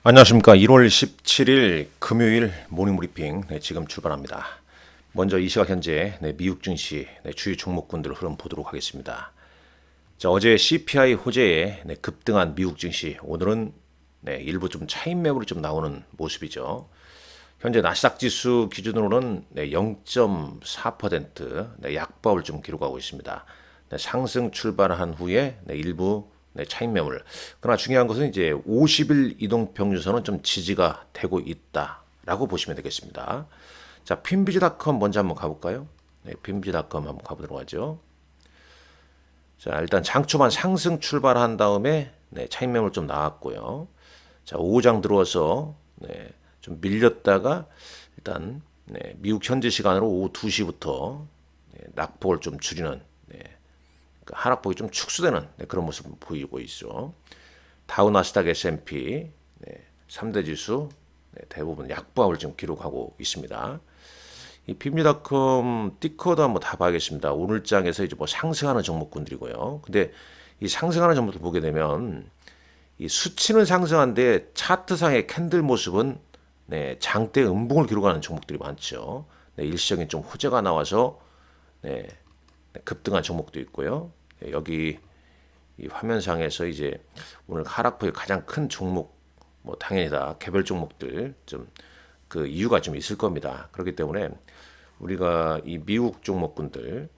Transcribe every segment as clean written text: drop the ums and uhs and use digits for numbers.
안녕하십니까. 1월 17일 금요일 모닝브리핑 지금 출발합니다. 먼저 이 시각 현재 미국 증시 주요 종목군들 흐름 보도록 하겠습니다. 자, 어제 CPI 호재에 급등한 미국 증시, 오늘은 일부 좀 차익 매물이 좀 나오는 모습이죠. 현재 나스닥 지수 기준으로는 0.4% 약보합을 좀 기록하고 있습니다. 상승 출발한 후에 일부 차익 매물. 그러나 중요한 것은 이제 50일 이동 평균선은 좀 지지가 되고 있다라고 보시면 되겠습니다. 자, 핀비즈닷컴 먼저 한번 가볼까요? 핀비즈닷컴 한번 가보도록 하죠. 자, 일단 장초반 상승 출발한 다음에 차익 매물 좀 나왔고요. 자, 5장 들어와서 좀 밀렸다가 일단 미국 현지 시간으로 오후 2시부터 낙폭을 좀 줄이는 하락폭이 좀 축소되는 그런 모습을 보이고 있죠. 다우 나스닥 S&P 3대 지수 대부분 약보합을 좀 기록하고 있습니다. 이 핀비닷컴 티커도 한번 다 봐야겠습니다. 오늘 장에서 이제 뭐 상승하는 종목군들이고요. 근데 이 상승하는 종목들 보게 되면 이 수치는 상승한데 차트상의 캔들 모습은 장대 음봉을 기록하는 종목들이 많죠. 일시적인 좀 호재가 나와서 급등한 종목도 있고요. 여기 이 화면상에서 이제 오늘 하락폭이 가장 큰 종목, 뭐 당연히 다 개별 종목들 좀 그 이유가 좀 있을 겁니다. 그렇기 때문에 우리가 이 미국 종목군들,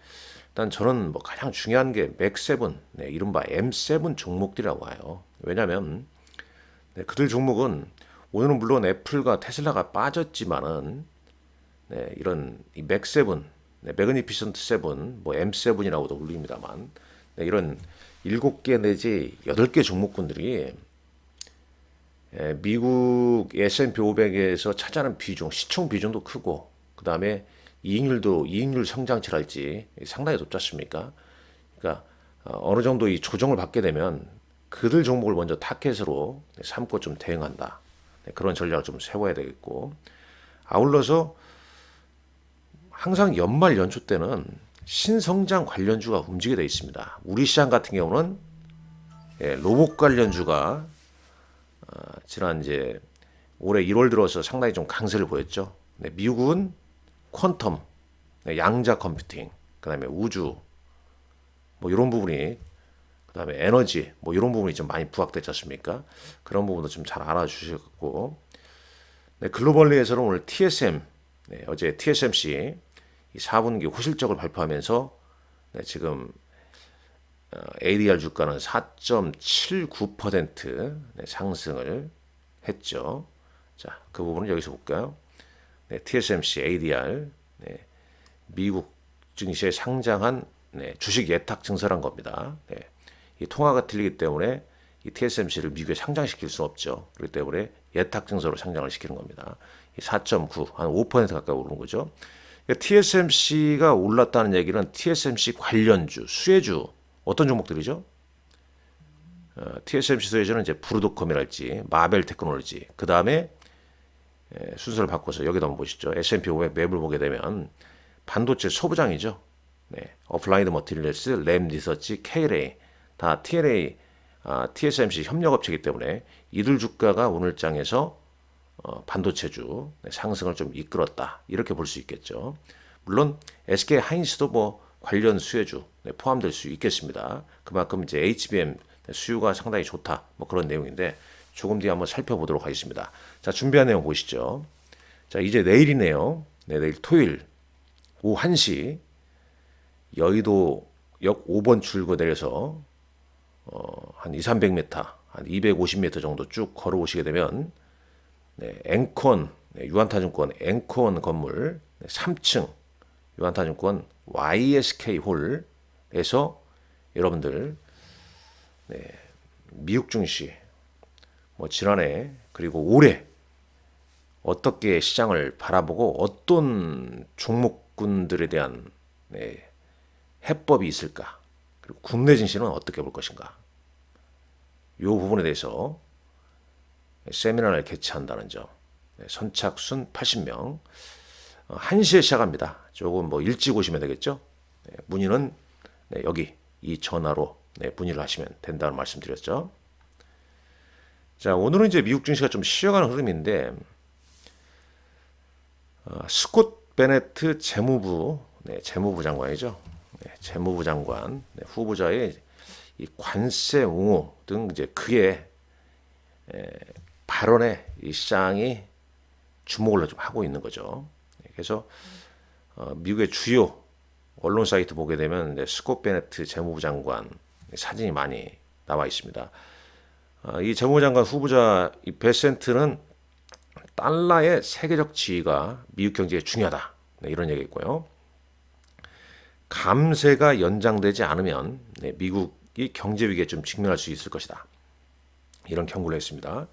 일단 저는 뭐 가장 중요한 게 맥7, 이른바 M7 종목들이라고 해요. 왜냐하면 그들 종목은 오늘은 물론 애플과 테슬라가 빠졌지만은 이런 이 맥7, 매그니피션트 7, 뭐 M7이라고도 불립니다만 이런 7개 내지 8개 종목군들이 미국 S&P 500에서 차지하는 비중, 시총 비중도 크고 그 다음에 이익률 성장치랄지 상당히 높지 않습니까? 그러니까 어느 정도 이 조정을 받게 되면 그들 종목을 먼저 타켓으로 삼고 좀 대응한다. 그런 전략을 좀 세워야 되겠고, 아울러서 항상 연말 연초 때는 신성장 관련주가 움직이게 되어 있습니다. 우리 시장 같은 경우는 로봇 관련주가 지난 이제 올해 1월 들어서 상당히 좀 강세를 보였죠. 미국은 퀀텀, 양자 컴퓨팅, 그다음에 우주, 뭐 이런 부분이, 그다음에 에너지, 뭐 이런 부분이 좀 많이 부각됐지 않습니까? 그런 부분도 좀 잘 알아주셨고, 글로벌리에서는 오늘 TSM, 어제 TSMC 이 4분기 호실적을 발표하면서 지금 ADR 주가는 4.79% 상승을 했죠. 자, 그 부분은 여기서 볼까요? TSMC ADR, 미국 증시에 상장한 주식 예탁 증서란 겁니다. 이 통화가 틀리기 때문에 이 TSMC를 미국에 상장시킬 수 없죠. 그렇기 때문에 예탁 증서로 상장을 시키는 겁니다. 4.9, 한 5% 가까이 오르는 거죠. TSMC가 올랐다는 얘기는 TSMC 관련주, 수혜주, 어떤 종목들이죠? TSMC 수혜주는 이제 브루드컴이랄지, 마벨 테크놀로지, 그 다음에 순서를 바꿔서 여기다 한번 보시죠. S&P 500 매물 보게 되면 반도체 소부장이죠. 어플라이드 머티리얼스, 램 리서치, KLA, 다 TSMC 협력업체이기 때문에 이들 주가가 오늘 장에서 반도체주 상승을 좀 이끌었다, 이렇게 볼 수 있겠죠. 물론 SK 하이닉스도 뭐 관련 수혜주 포함될 수 있겠습니다. 그만큼 이제 HBM 수요가 상당히 좋다, 뭐 그런 내용인데 조금 뒤에 한번 살펴보도록 하겠습니다. 자, 준비한 내용 보시죠. 자, 이제 내일이네요. 내일 토요일 오후 1시 여의도역 5번 출구 내려서 한 200~300m, 한 250m 정도 쭉 걸어오시게 되면 앵콘, 유한타증권 앵콘 건물 3층 유한타증권 YSK 홀에서 여러분들 미국 증시 뭐 지난해 그리고 올해 어떻게 시장을 바라보고 어떤 종목군들에 대한 해법이 있을까, 그리고 국내 증시는 어떻게 볼 것인가, 이 부분에 대해서 세미나를 개최한다는 점. 선착순 80명. 1시에 시작합니다. 조금 뭐 일찍 오시면 되겠죠. 문의는 여기 이 전화로 문의를 하시면 된다는 말씀드렸죠. 자, 오늘은 이제 미국 증시가 좀 쉬어가는 흐름인데 스콧 베네트 재무부, 재무부 장관이죠. 재무부 장관 후보자의 이 관세 옹호 등 이제 그의 발언에 이 시장이 주목을 좀 하고 있는 거죠. 그래서 미국의 주요 언론 사이트 보게 되면 스콧 베네트 재무부 장관 사진이 많이 나와 있습니다. 이 재무부 장관 후보자 이 베센트는 달러의 세계적 지위가 미국 경제에 중요하다. 이런 얘기했고요. 감세가 연장되지 않으면 미국이 경제 위기에 좀 직면할 수 있을 것이다. 이런 경고를 했습니다.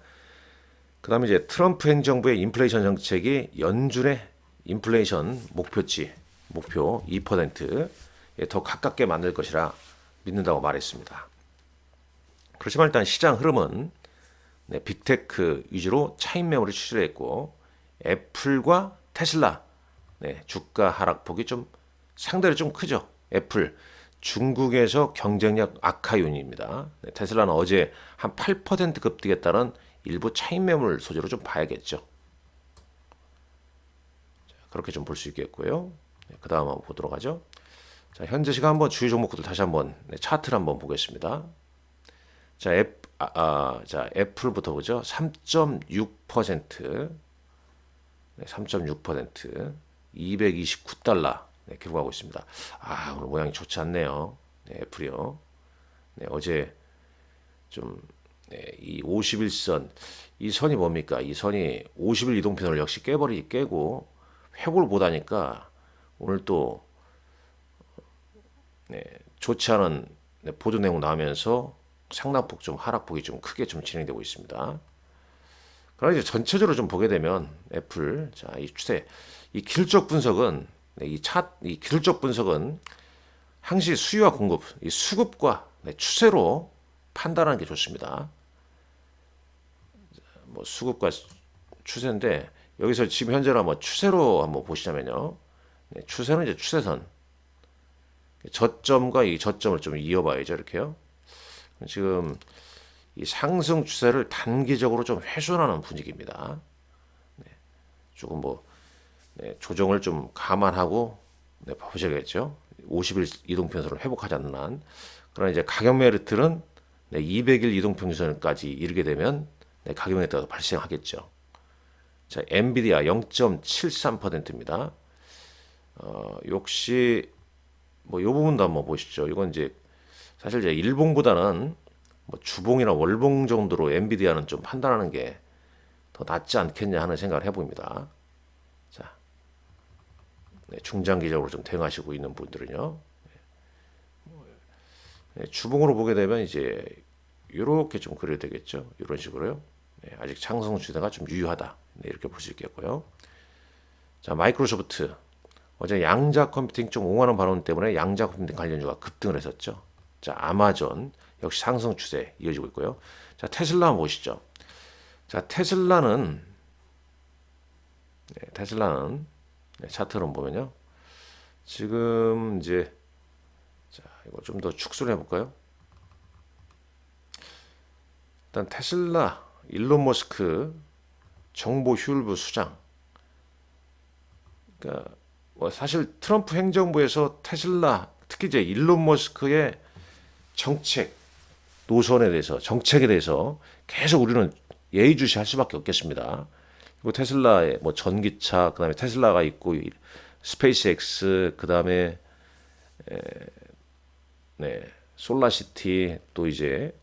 그 다음에 이제 트럼프 행정부의 인플레이션 정책이 연준의 인플레이션 목표치, 목표 2%에 더 가깝게 만들 것이라 믿는다고 말했습니다. 그렇지만 일단 시장 흐름은 빅테크 위주로 차익 매물이 출시했고 애플과 테슬라 주가 하락폭이 좀 상대로 좀 크죠. 애플 중국에서 경쟁력 악화 요인입니다. 테슬라는 어제 한 8% 급등했다는 일부 차익 매물 소재로 좀 봐야겠죠. 그렇게 좀 볼 수 있겠고요. 그 다음 한번 보도록 하죠. 자, 현재 시간 한번 주요 종목들 다시 한번 차트를 한번 보겠습니다. 자, 자, 애플부터 보죠. 3.6%, 3.6%, 229달러 기록하고 있습니다. 오늘 모양이 좋지 않네요. 애플이요. 어제 좀 이 51선, 이 선이 뭡니까? 이 선이 50일 이동편을 역시 깨고 회복을 못하니까 오늘 또 좋지 않은 보도 내용 나오면서 상당폭 좀 하락폭이 좀 크게 좀 진행되고 있습니다. 그러나 이제 전체적으로 좀 보게 되면 애플 이 추세, 이 기술적 분석은 이 기술적 분석은 항시 수요와 공급, 이 수급과 추세로 판단하는 게 좋습니다. 뭐 수급과 추세인데 여기서 지금 현재로 한번 추세로 한번 보시자면요. 추세는 이제 추세선, 저점과 이 저점을 좀 이어봐야죠. 이렇게요. 지금 이 상승 추세를 단기적으로 좀 훼손하는 분위기입니다. 조금 뭐 조정을 좀 감안하고 보셔야겠죠. 50일 이동평선을 회복하지 않는 한. 그러나 이제 가격 메리트는 200일 이동평선까지 이르게 되면 가격 메리트가 발생하겠죠. 자, 엔비디아 0.73%입니다. 역시 뭐 이 부분도 한번 보시죠. 이건 이제 사실 이제 일봉보다는 뭐 주봉이나 월봉 정도로 엔비디아는 좀 판단하는 게 더 낫지 않겠냐 하는 생각을 해봅니다. 자, 중장기적으로 좀 대응하시고 있는 분들은요. 주봉으로 보게 되면 이제 이렇게 좀 그려야 되겠죠. 이런 식으로요. 아직 상승 추세가 좀 유효하다. 이렇게 볼 수 있겠고요. 자, 마이크로소프트 어제 양자 컴퓨팅 좀 옹호하는 발언 때문에 양자 컴퓨팅 관련주가 급등을 했었죠. 자, 아마존 역시 상승 추세 이어지고 있고요. 자, 테슬라 한번 보시죠. 자, 테슬라는 차트로 보면요. 지금 이제 자, 이거 좀 더 축소를 해볼까요? 일단 테슬라 일론 머스크 정보 효율부 수장. 그러니까 뭐 사실 트럼프 행정부에서 테슬라 특히 이제 일론 머스크의 정책 노선에 대해서 정책에 대해서 계속 우리는 예의주시할 수밖에 없겠습니다. 그리고 테슬라의 뭐 전기차 그다음에 테슬라가 있고 스페이스X 그다음에 솔라시티 또 이제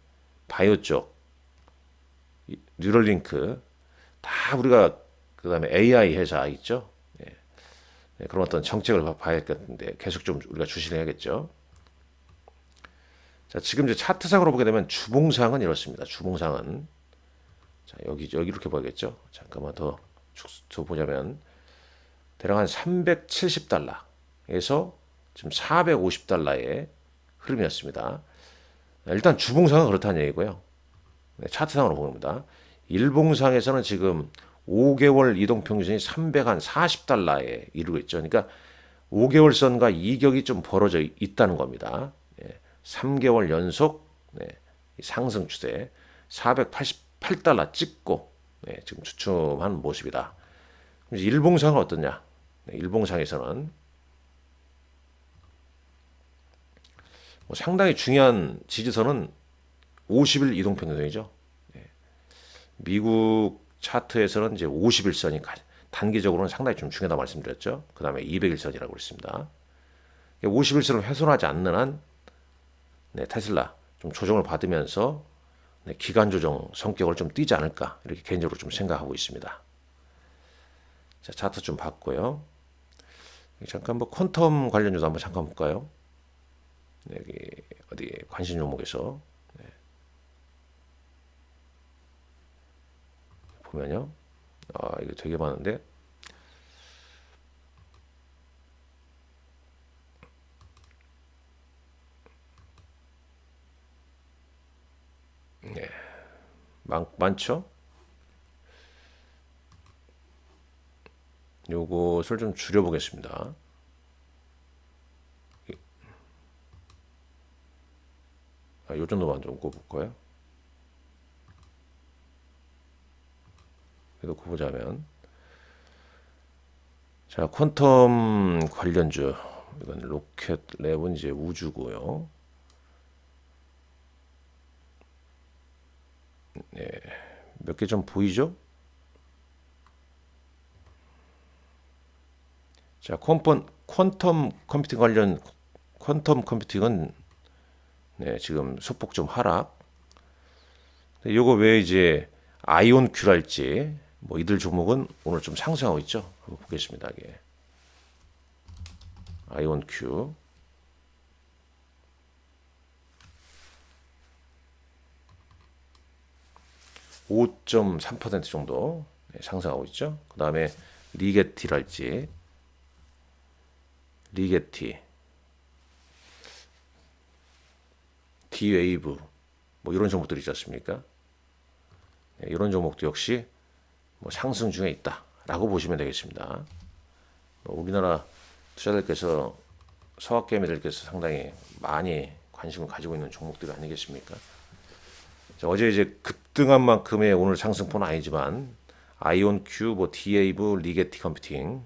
바이오 쪽 뉴럴링크 다 우리가 그다음에 AI 회사 있죠. 그런 어떤 정책을 봐야겠는데 계속 좀 우리가 주시를 해야겠죠. 자, 지금 이제 차트상으로 보게 되면 주봉상은 이렇습니다. 주봉상은 자, 여기 이렇게 봐야겠죠. 잠깐만 더 보자면 대략 한 370달러에서 지금 450달러의 흐름이었습니다. 일단 주봉상은 그렇다는 얘기고요. 차트상으로 봅니다. 일봉상에서는 지금 5개월 이동평균선이 340달러에 이르고 있죠. 그러니까 5개월 선과 이격이 좀 벌어져 있다는 겁니다. 3개월 연속 상승 추세 $8 찍고 지금 주춤한 모습이다. 일봉상은 어떠냐? 일봉상에서는 상당히 중요한 지지선은 50일 이동평균선이죠. 미국 차트에서는 이제 50일선이 단기적으로는 상당히 좀 중요하다 말씀드렸죠. 그 다음에 200일선이라고 그랬습니다. 50일선을 훼손하지 않는 한 테슬라 좀 조정을 받으면서 기간 조정 성격을 좀 띠지 않을까 이렇게 개인적으로 좀 생각하고 있습니다. 자, 차트 좀 봤고요. 잠깐 뭐 퀀텀 관련주도 한번 잠깐 볼까요? 여기 어디 관심 종목에서 보면요. 이거 되게 많은데. 네. 많죠? 요것을 좀 줄여보겠습니다. 요 정도만 좀 꼽을까요? 그래도 꼽보자면 자, 퀀텀 관련주 이건 로켓랩은 이제 우주고요. 네, 몇 개 좀 보이죠? 자, 퀀텀 컴퓨팅 관련 퀀텀 컴퓨팅은 지금 소폭 좀 하락. 요거 왜 이제 아이온 큐랄지 뭐 이들 종목은 오늘 좀 상승하고 있죠. 한번 보겠습니다. 이게 아이온 큐 5.3% 정도 상승하고 있죠. 그 다음에 리게티랄지 리게티 D웨이브 뭐 이런 종목들이 있지 않습니까? 이런 종목도 역시 뭐 상승 중에 있다라고 보시면 되겠습니다. 우리나라 투자자들께서 서학개미들께서 상당히 많이 관심을 가지고 있는 종목들이 아니겠습니까? 자, 어제 이제 급등한 만큼의 오늘 상승폭은 아니지만 아이온 큐, 뭐 디에이브, 리게티 컴퓨팅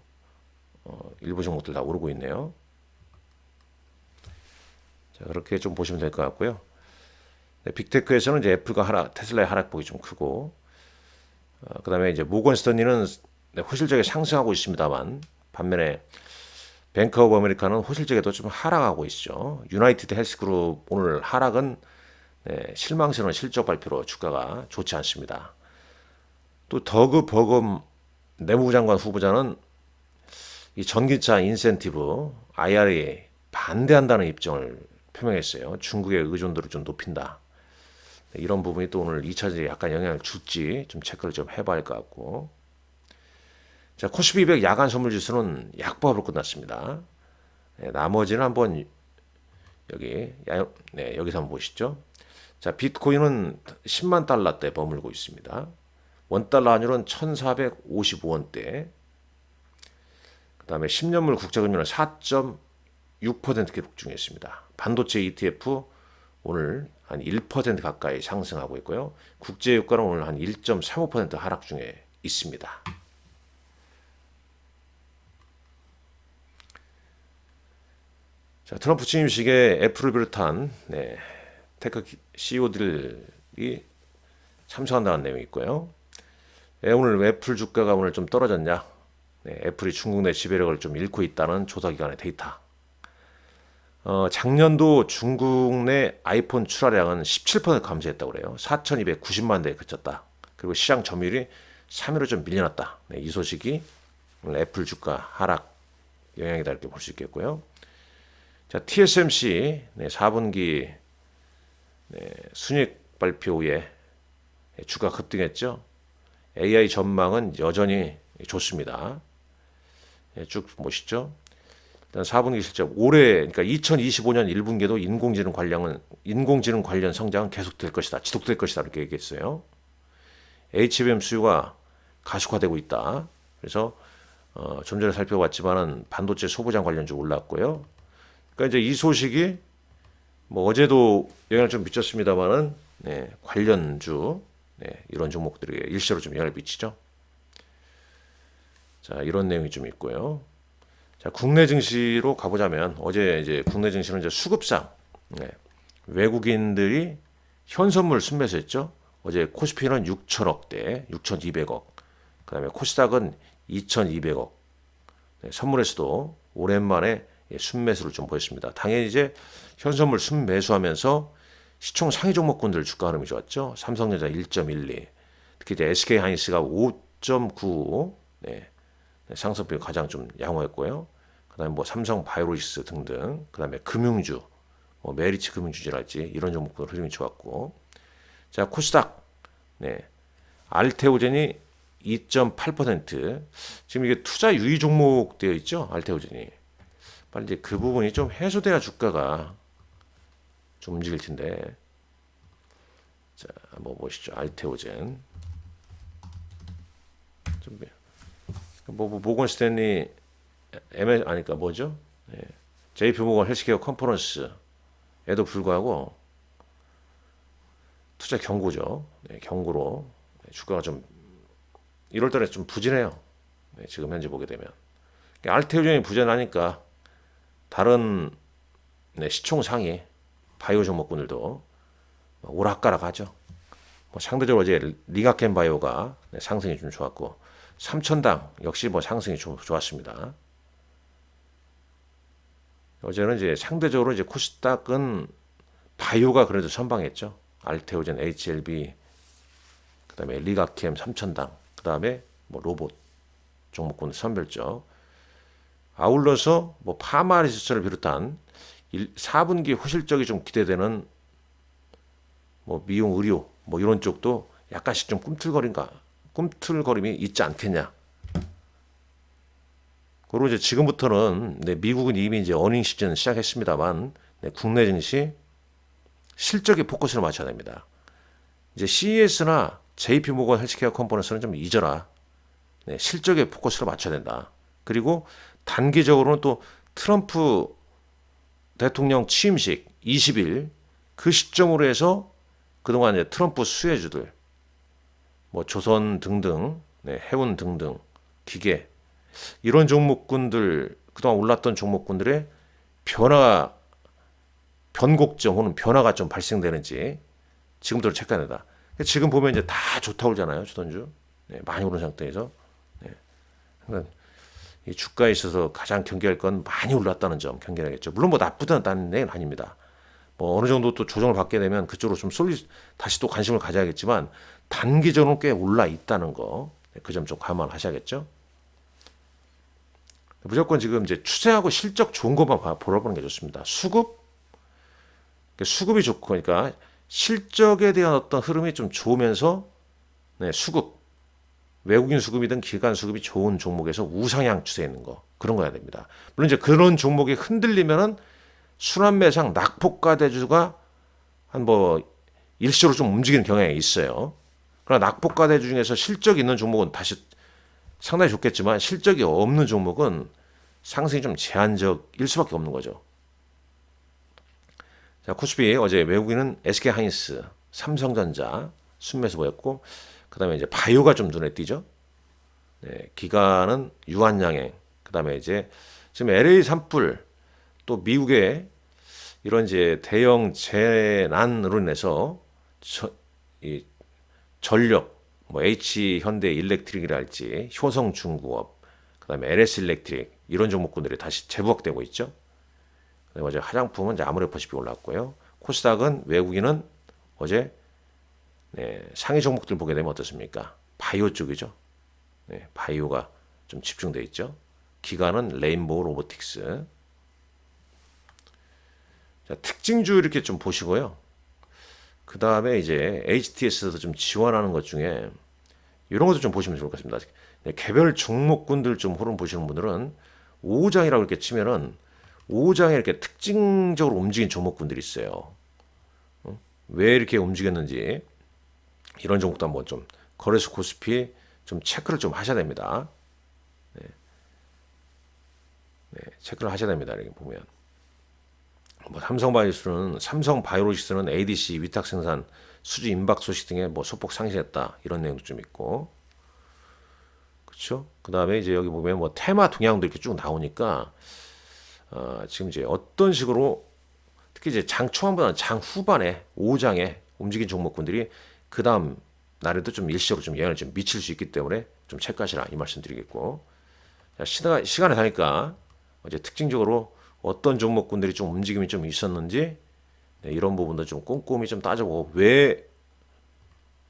일부 종목들 다 오르고 있네요. 자, 그렇게 좀 보시면 될 것 같고요. 빅테크에서는 이제 애플과 테슬라의 하락폭이 좀 크고, 그 다음에 이제 모건 스탠리는 호실적에 상승하고 있습니다만, 반면에 뱅크 오브 아메리카는 호실적에도 좀 하락하고 있죠. 유나이티드 헬스그룹 오늘 하락은 실망스러운 실적 발표로 주가가 좋지 않습니다. 또 더그 버금 내무부 장관 후보자는 이 전기차 인센티브 IRA에 반대한다는 입장을 표명했어요. 중국의 의존도를 좀 높인다. 이런 부분이 또 오늘 2차전에 약간 영향을 줄지 좀 체크를 좀 해봐야 할 것 같고. 자, 코스피 200 야간 선물 지수는 약보합으로 끝났습니다. 나머지는 한번 여기서 한번 보시죠. 자, 비트코인은 10만 달러대 머물고 있습니다. 원달러 환율은 1,455원대. 그 다음에 10년물 국제금리는 4.6% 기록 중에 있습니다. 반도체 ETF 오늘 한 1% 가까이 상승하고 있고요. 국제유가는 오늘 한 1.35% 하락 중에 있습니다. 자, 트럼프 취임식에 애플을 비롯한 테크 CEO들이 참석한다는 내용이 있고요. 오늘 애플 주가가 오늘 좀 떨어졌냐? 애플이 중국 내 지배력을 좀 잃고 있다는 조사기관의 데이터. 작년도 중국 내 아이폰 출하량은 17% 감소했다고 그래요. 4,290만 대에 그쳤다. 그리고 시장 점유율이 3위로 좀 밀려났다. 이 소식이 오늘 애플 주가 하락 영향이다 이렇게 볼 수 있겠고요. 자, TSMC 4분기 순이익 발표 후에 주가 급등했죠. AI 전망은 여전히 좋습니다. 쭉 보시죠. 일단 4분기 실적 올해 그러니까 2025년 1분기에도 인공지능 관련 성장은 계속될 것이다. 지속될 것이다. 이렇게 얘기했어요. HBM 수요가 가속화되고 있다. 그래서 좀 전에 살펴봤지만은 반도체 소부장 관련주 올랐고요. 그러니까 이제 이 소식이 뭐 어제도 영향을 좀 미쳤습니다만은 관련주 이런 종목들이 일시로 좀 영향을 미치죠. 자, 이런 내용이 좀 있고요. 자, 국내 증시로 가보자면 어제 이제 국내 증시는 이제 수급상 외국인들이 현선물 순매수했죠. 어제 코스피는 6천억대, 6,200억. 그다음에 코스닥은 2,200억. 선물에서도 오랜만에 순매수를 좀 보였습니다. 당연히 이제 현선물 순매수하면서 시총 상위 종목군들 주가 흐름이 좋았죠. 삼성전자 1.12, 특히 이제 SK하이닉스가 5.95, 상승폭이 가장 좀 양호했고요. 그다음에 뭐 삼성바이오로직스 등등, 그다음에 금융주, 뭐 메리츠 금융주지랄지 이런 종목들 흐름이 좋았고, 자 코스닥, 알테오젠이 2.8%, 지금 이게 투자 유의 종목 되어 있죠, 알테오젠이. 빨리 이제 그 부분이 좀 해소돼야 주가가 좀 움직일 텐데. 자, 뭐 보시죠, 알테오젠. 뭐 모건 스탠리 MS 아니까 뭐죠? JP 모건 헬스케어 컨퍼런스에도 불구하고 투자 경고죠. 경고로 주가가 좀 1월달에 좀 부진해요. 지금 현재 보게 되면 알테오젠이 부진하니까 다른 시총 상위 바이오 종목군들도 오락가락하죠. 뭐 상대적으로 이제 리가켄 바이오가 상승이 좀 좋았고, 삼천당 역시 뭐 상승이 좀 좋았습니다. 어제는 이제 상대적으로 이제 코스닥은 바이오가 그래도 선방했죠. 알테오젠, HLB, 그다음에 리가캠, 삼천당, 그다음에 뭐 로봇 종목군 선별적. 아울러서 뭐 파마 리서치를 비롯한 4분기 호실적이 좀 기대되는 뭐 미용 의료 뭐 이런 쪽도 약간씩 좀 꿈틀거림이 있지 않겠냐. 그리고 이제 지금부터는 미국은 이미 이제 어닝 시즌 시작했습니다만 국내 증시 실적에 포커스를 맞춰야 됩니다. 이제 CES나 JP 모건 헬스케어 컨퍼런스는 좀 잊어라. 실적에 포커스를 맞춰야 된다. 그리고 단기적으로는 또 트럼프 대통령 취임식 20일 그 시점으로 해서 그동안 이제 트럼프 수혜주들, 뭐 조선 등등, 해운 등등, 기계 이런 종목군들, 그동안 올랐던 종목군들의 변곡점 혹은 변화가 좀 발생되는지 지금부터 체크해야 된다. 지금 보면 이제 다 좋다 오르잖아요, 주던주. 많이 오른 상태에서. 그러니까 이 주가에 있어서 가장 경계할 건 많이 올랐다는 점 경계해야겠죠. 물론 뭐 나쁘다는 얘기는 아닙니다. 뭐 어느 정도 또 조정을 받게 되면 그쪽으로 좀 다시 또 관심을 가져야겠지만 단기적으로 꽤 올라 있다는 거, 그 점 좀 감안하셔야겠죠. 무조건 지금 이제 추세하고 실적 좋은 것만 보러보는 게 좋습니다. 수급이 좋고, 그러니까 실적에 대한 어떤 흐름이 좀 좋으면서 외국인 수급이든 기관 수급이 좋은 종목에서 우상향 추세에 있는 거, 그런 거 해야 됩니다. 물론 이제 그런 종목이 흔들리면은 순환매상 낙폭과 대주가 한 뭐 일시로 좀 움직이는 경향이 있어요. 그러나 낙폭과 대주 중에서 실적이 있는 종목은 다시 상당히 좋겠지만 실적이 없는 종목은 상승이 좀 제한적일 수밖에 없는 거죠. 자, 코스피 어제 외국인은 SK하이닉스, 삼성전자 순매수 보였고, 그다음에 이제 바이오가 좀 눈에 띄죠. 기관은 유한양행, 그다음에 이제 지금 LA 산불, 또 미국의 이런 이제 대형 재난으로 인해서 이 전력, 뭐 H 현대 일렉트릭이랄지 효성중공업, 그다음에 LS 일렉트릭 이런 종목군들이 다시 재부각되고 있죠. 어제 화장품은 이제 아모레퍼시픽 올랐고요. 코스닥은 외국인은 어제 상위 종목들 보게 되면 어떻습니까? 바이오 쪽이죠. 바이오가 좀 집중돼 있죠. 기관은 레인보우 로보틱스. 자, 특징주 이렇게 좀 보시고요. 그 다음에 이제 HTS도 좀 지원하는 것 중에 이런 것도 좀 보시면 좋을 것 같습니다. 개별 종목군들 좀 흐름 보시는 분들은 5장이라고 이렇게 치면은 5장에 이렇게 특징적으로 움직인 종목군들이 있어요. 왜 이렇게 움직였는지 이런 종목도 한번 좀 거래소 코스피 좀 체크를 좀 하셔야 됩니다. 체크를 하셔야 됩니다. 이렇게 보면 뭐 삼성바이오로직스는 ADC 위탁 생산 수지 임박 소식 등에 뭐 소폭 상승했다 이런 내용도 좀 있고, 그렇죠? 그 다음에 이제 여기 보면 뭐 테마 동향도 이렇게 쭉 나오니까 지금 이제 어떤 식으로 특히 이제 장 초반보다는 장 후반에 5장에 움직인 종목군들이 그 다음 날에도 좀 일시적으로 좀 영향을 좀 미칠 수 있기 때문에 좀 체크하시라 이 말씀 드리겠고, 자, 시간에 가니까 이제 특징적으로 어떤 종목군들이 좀 움직임이 좀 있었는지 네, 이런 부분도 좀 꼼꼼히 좀 따져보고 왜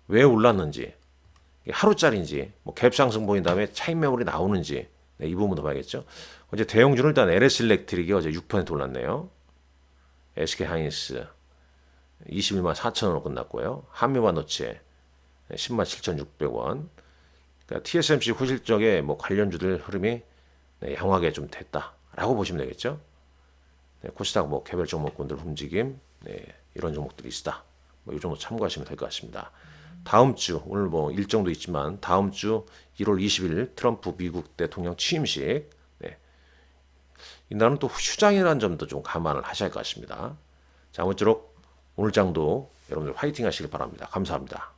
올랐는지 이게 하루짜리인지 뭐 갭 상승 보인 다음에 차익 매물이 나오는지 네, 이 부분도 봐야겠죠. 어제 대형주는 일단 LS 일렉트릭이 어제 6% 올랐네요. SK 하이닉스 21만 4천원으로 끝났고요. 한미반도체 10만 7,600원. 그러니까 TSMC 후실적의 뭐 관련주들 흐름이 네, 양호하게 좀 됐다라고 보시면 되겠죠. 네, 코스닥 뭐 개별 종목군들 움직임 네, 이런 종목들이 있다. 뭐 이 정도 참고하시면 될 것 같습니다. 다음 주 오늘 뭐 일정도 있지만 다음 주 1월 20일 트럼프 미국 대통령 취임식 네, 이날은 또 휴장이라는 점도 좀 감안을 하셔야 할 것 같습니다. 자, 아무쪼록 오늘 장도 여러분들 화이팅 하시길 바랍니다. 감사합니다.